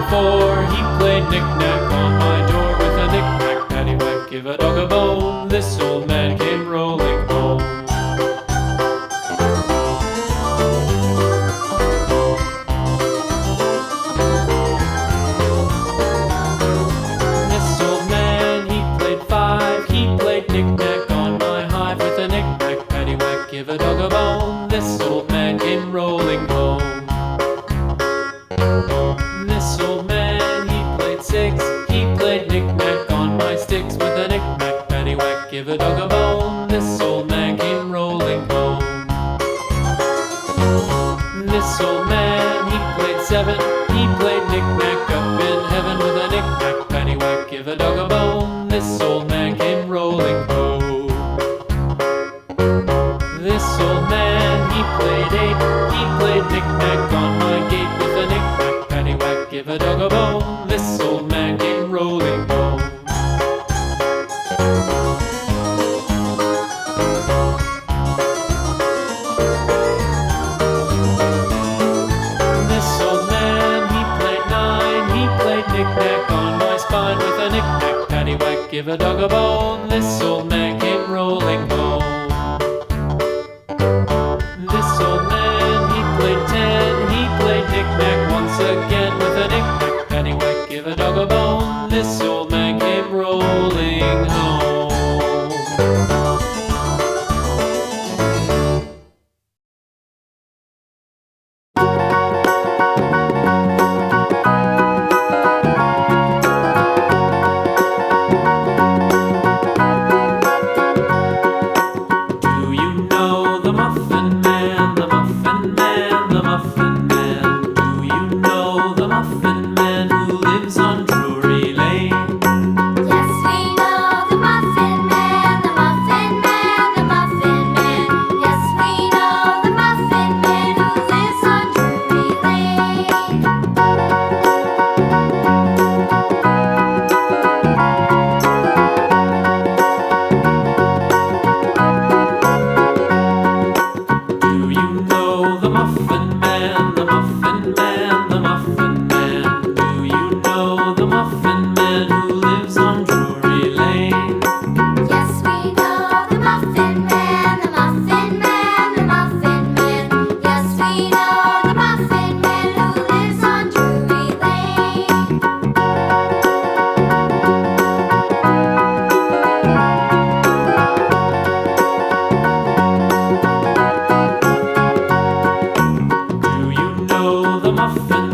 before. He played knick-knack on my door with a knick-knack, paddywhack, give a dog a bone. This old man came rolling home. This old man, he played five. He played knick-knack on my hive with a knick-knack, paddywhack, give a dog a bone. This old man came rolling home. This old man, he played six. He played knick-knack on my sticks with a knick-knack, paddywhack, give a dog a bone. This old man came rolling home. This old man, he played seven. He played knick-knack up in heaven with a knick-knack, paddywhack, give a dog a bone. This old man came rolling home. This old man, he played eight. He played knick-knack on my gate with a knick-knack, paddywhack, give a dog a bone. This old man came rolling home. This old man, he played nine. He played knick-knack on my spine with a knick-knack, paddywhack, give a dog a bone. This old man came rolling home. This old man, he played ten. He played knick-knack once again with a knick-knack, paddywhack, give a dog a bone. This old man came rolling home. Do you know the Muffin Man, the Muffin Man, the Muffin Man? Do you know the Muffin Man who lives on Drury Lane? Yes, we know the Muffin Man, the Muffin Man, the Muffin Man. Yes, we know the Muffin Man who lives on Drury Lane. Do you know the Muffin Man, the Muffin Man, the Muffin Man? Do you know the Muffin Man who lives on Drury Lane? Yes, we know the Muffin Man, the Muffin Man, the Muffin Man. Yes, we know the Muffin Man who lives on Drury Lane. Do you know the Muffin